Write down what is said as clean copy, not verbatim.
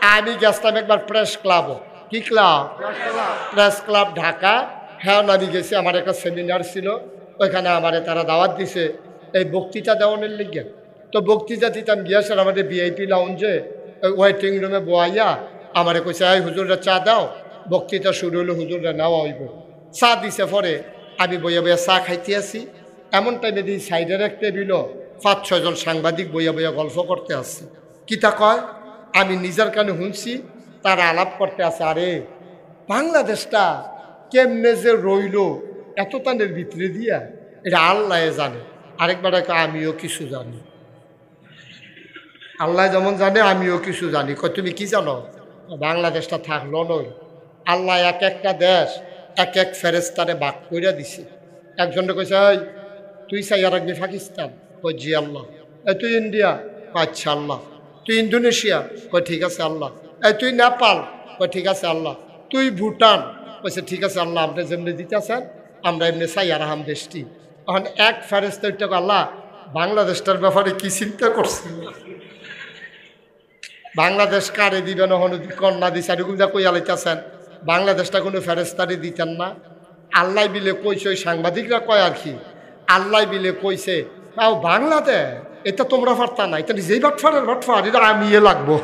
আমি গেছিলাম একবার প্রেস ক্লাব, কি ক্লাব? Press club Dhaka. হ্যাঁ আমি গেছি, আমার একটা সেমিনার ছিল, ওইখানে আমারে তারা দাওয়াত দিছে এই বক্তৃতা দেওয়ানোর লিগে। তো বক্তৃতা দিতাম গিয়েছেন আমাদের ভিআইপি লাউঞ্জে ওয়েটিং রুমে বয়াইয়া আমারে কইছে এই হুজুররা চা দাও, বক্তৃতা শুরু হলো, হুজুররা নেওয়া হইব। চা দিছে পরে আমি বইয়া বইয়া চা খাইতে আসি, এমন টাইমে দিই সাইডের এক টেবিল 5-6 জন সাংবাদিক বইয়া বইয়া গল্প করতে আসছে। কিতা কয় আমি নিজের কানে শুনছি, তারা আলাপ করতে আছে, আরে বাংলাদেশটা কেমনে যে রইল এত তানের ভিতরে দিয়া, এটা আল্লাহ জানে। আরেকবার আমিও কিছু জানি, আল্লাহ যেমন জানে আমিও কিছু জানি। কয় তুমি কি জানো? বাংলাদেশটা থাকলো নই, আল্লাহ এক একটা দেশ এক এক ফেরেস্তারে বাক কইরা দিছে। একজনে কইছে এই তুই চাই আর রাখবি পাকিস্তান? কই জি আল্লাহ। এই তুই ইন্ডিয়া? আচ্ছা আল্লাহ। তুই ইন্দোনেশিয়া? কই ঠিক আছে আল্লাহ। এই তুই নেপাল? কই ঠিক আছে আল্লাহ। তুই ভুটান? কইছে ঠিক আছে আল্লাহ, আপনি যেমনি দিতেছেন আমরা এমনি চাই আর আহাম দেশটি। এখন এক ফেরেস্তা আল্লাহ বাংলাদেশটার ব্যাপারে কি চিন্তা করছে? বাংলাদেশ কারে দিবেন কন্যা দিছে এরকম যা কই আলাইতেছেন, বাংলাদেশটা কোনো ফেরেস্তারে দিতেন না? আল্লাহ বিলে কইছে, ওই সাংবাদিকরা কয় আর কি, আল্লাহ বিলে কইছে তাও বাংলাদেশ এটা তোমরা পারতা না, এটা যেই বাটফারের বাটফার, এটা আমি লাগবো।